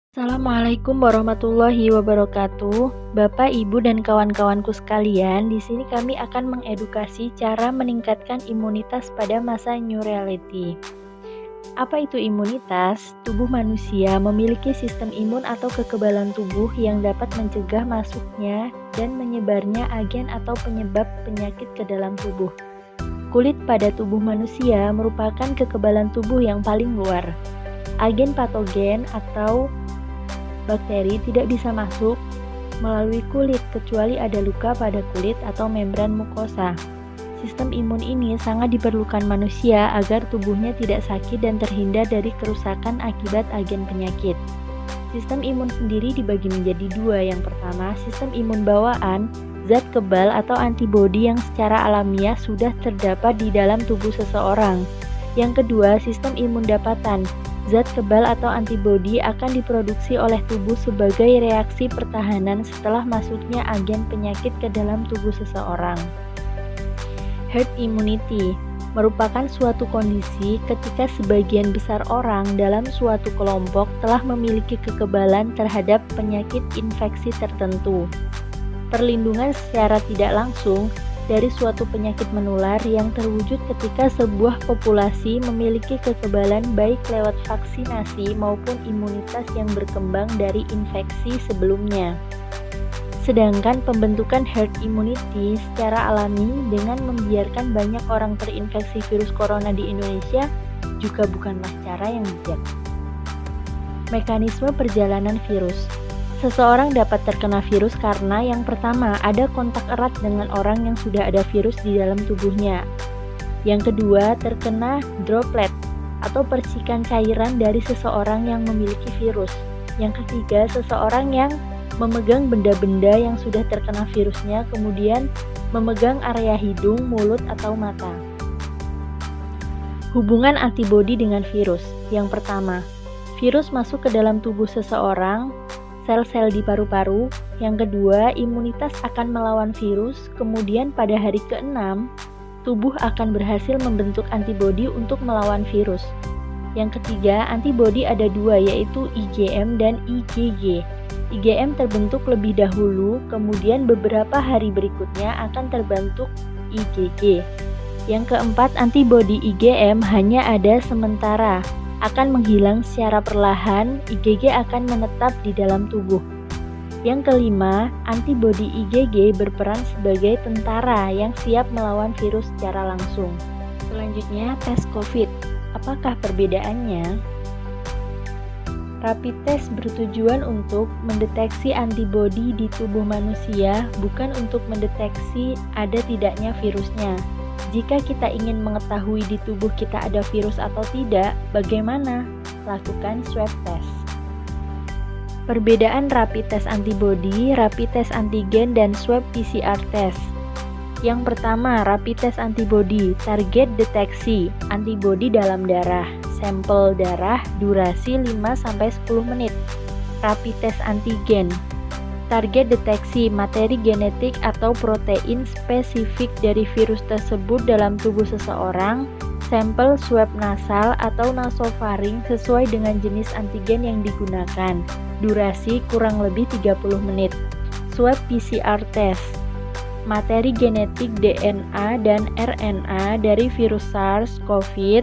Assalamualaikum warahmatullahi wabarakatuh. Bapak, Ibu, dan kawan-kawanku sekalian, di sini kami akan mengedukasi cara meningkatkan imunitas pada masa new reality. Apa itu imunitas? Tubuh manusia memiliki sistem imun atau kekebalan tubuh yang dapat mencegah masuknya dan menyebarnya agen atau penyebab penyakit ke dalam tubuh. Kulit pada tubuh manusia merupakan kekebalan tubuh yang paling luar. Agen patogen atau bakteri tidak bisa masuk melalui kulit kecuali ada luka pada kulit atau membran mukosa. Sistem imun ini sangat diperlukan manusia agar tubuhnya tidak sakit dan terhindar dari kerusakan akibat agen penyakit. Sistem imun sendiri dibagi menjadi dua. Yang pertama, sistem imun bawaan, zat kebal atau antibodi yang secara alamiah sudah terdapat di dalam tubuh seseorang. Yang kedua, sistem imun dapatan. Zat kebal atau antibodi akan diproduksi oleh tubuh sebagai reaksi pertahanan setelah masuknya agen penyakit ke dalam tubuh seseorang. Herd immunity merupakan suatu kondisi ketika sebagian besar orang dalam suatu kelompok telah memiliki kekebalan terhadap penyakit infeksi tertentu. Perlindungan secara tidak langsung dari suatu penyakit menular yang terwujud ketika sebuah populasi memiliki kekebalan baik lewat vaksinasi maupun imunitas yang berkembang dari infeksi sebelumnya. Sedangkan pembentukan herd immunity secara alami dengan membiarkan banyak orang terinfeksi virus corona di Indonesia juga bukanlah cara yang bijak. Mekanisme perjalanan virus. Seseorang dapat terkena virus karena yang pertama, ada kontak erat dengan orang yang sudah ada virus di dalam tubuhnya. Yang kedua, terkena droplet atau percikan cairan dari seseorang yang memiliki virus. Yang ketiga, seseorang yang memegang benda-benda yang sudah terkena virusnya, kemudian memegang area hidung, mulut, atau mata. Hubungan antibodi dengan virus. Yang pertama, virus masuk ke dalam tubuh seseorang, sel-sel di paru-paru. Yang kedua, imunitas akan melawan virus. Kemudian pada hari ke-6, tubuh akan berhasil membentuk antibodi untuk melawan virus. Yang ketiga, antibodi ada dua, yaitu IgM dan IgG. IgM terbentuk lebih dahulu, kemudian beberapa hari berikutnya akan terbentuk IgG. Yang keempat, antibodi IgM hanya ada sementara, akan menghilang secara perlahan, IgG akan menetap di dalam tubuh. Yang kelima, antibodi IgG berperan sebagai tentara yang siap melawan virus secara langsung. Selanjutnya, tes COVID. Apakah perbedaannya? Rapid test bertujuan untuk mendeteksi antibodi di tubuh manusia, bukan untuk mendeteksi ada tidaknya virusnya. Jika kita ingin mengetahui di tubuh kita ada virus atau tidak, bagaimana? Lakukan swab test. Perbedaan rapid test antibodi, rapid test antigen, dan swab PCR test. Yang pertama, rapid test antibodi, target deteksi, antibodi dalam darah, sampel darah, durasi 5-10 menit. Rapid test antigen, target deteksi materi genetik atau protein spesifik dari virus tersebut dalam tubuh seseorang, sampel swab nasal atau nasofaring sesuai dengan jenis antigen yang digunakan, durasi kurang lebih 30 menit. Swab PCR test, materi genetik DNA dan RNA dari virus SARS-CoV,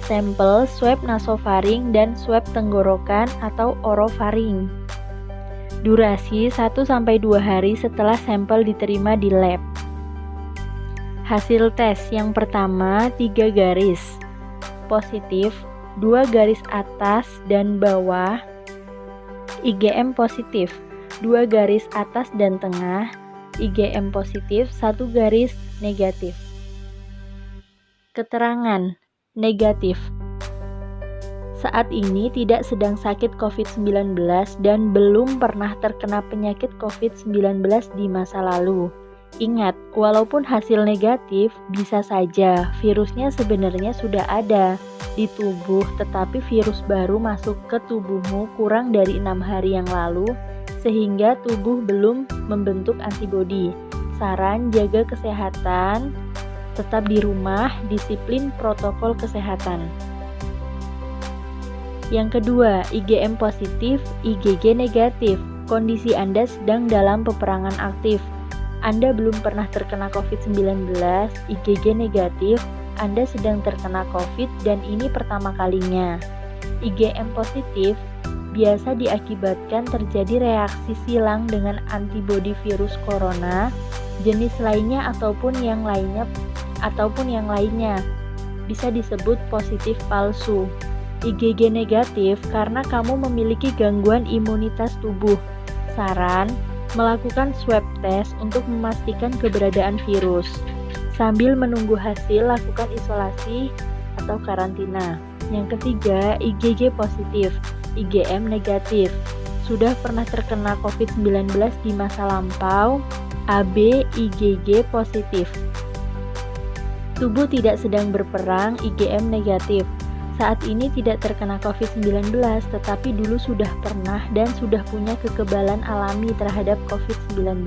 sampel swab nasofaring dan swab tenggorokan atau orofaring. Durasi 1-2 hari setelah sampel diterima di lab. Hasil tes yang pertama 3 garis positif, 2 garis atas dan bawah, IgM positif, 2 garis atas dan tengah, IgM positif, 1 garis negatif. Keterangan negatif. Saat ini tidak sedang sakit COVID-19 dan belum pernah terkena penyakit COVID-19 di masa lalu. Ingat, walaupun hasil negatif, bisa saja virusnya sebenarnya sudah ada di tubuh, tetapi virus baru masuk ke tubuhmu kurang dari 6 hari yang lalu, sehingga tubuh belum membentuk antibodi. Saran, jaga kesehatan, tetap di rumah, disiplin protokol kesehatan. Yang kedua, IgM positif, IgG negatif. Kondisi Anda sedang dalam peperangan aktif. Anda belum pernah terkena COVID-19, IgG negatif, Anda sedang terkena COVID dan ini pertama kalinya. IgM positif biasa diakibatkan terjadi reaksi silang dengan antibodi virus corona, jenis lainnya ataupun yang lainnya, bisa disebut positif palsu. IgG negatif karena kamu memiliki gangguan imunitas tubuh. Saran, melakukan swab test untuk memastikan keberadaan virus. Sambil menunggu hasil, lakukan isolasi atau karantina. Yang ketiga, IgG positif, IgM negatif. Sudah pernah terkena COVID-19 di masa lampau, AB IgG positif. Tubuh tidak sedang berperang, IgM negatif. Saat ini tidak terkena COVID-19, tetapi dulu sudah pernah dan sudah punya kekebalan alami terhadap COVID-19.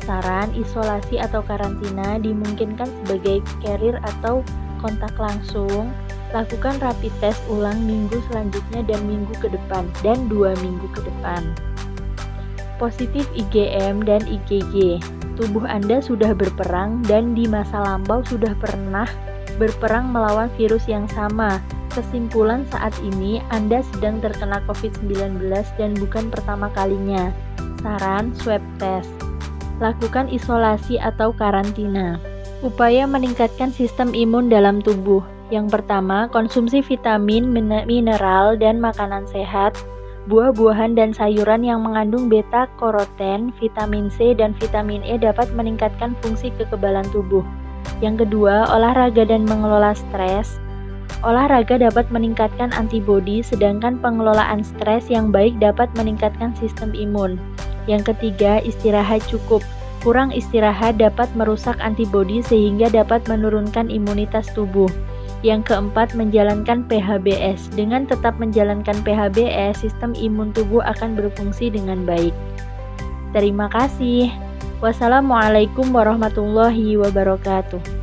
Saran, isolasi atau karantina dimungkinkan sebagai carrier atau kontak langsung. Lakukan rapid test ulang minggu selanjutnya dan minggu ke depan, dan 2 minggu ke depan. Positif IgM dan IgG. Tubuh Anda sudah berperang dan di masa lampau sudah pernah berperang melawan virus yang sama. Kesimpulan saat ini Anda sedang terkena COVID-19 dan bukan pertama kalinya. Saran, swab test. Lakukan isolasi atau karantina. Upaya meningkatkan sistem imun dalam tubuh. Yang pertama, konsumsi vitamin, mineral, dan makanan sehat. Buah-buahan dan sayuran yang mengandung beta-karoten, vitamin C, dan vitamin E dapat meningkatkan fungsi kekebalan tubuh. Yang kedua, olahraga dan mengelola stres. Olahraga dapat meningkatkan antibodi, sedangkan pengelolaan stres yang baik dapat meningkatkan sistem imun. Yang ketiga, istirahat cukup. Kurang istirahat dapat merusak antibodi sehingga dapat menurunkan imunitas tubuh. Yang keempat, menjalankan PHBS. Dengan tetap menjalankan PHBS, sistem imun tubuh akan berfungsi dengan baik. Terima kasih. Wassalamualaikum warahmatullahi wabarakatuh.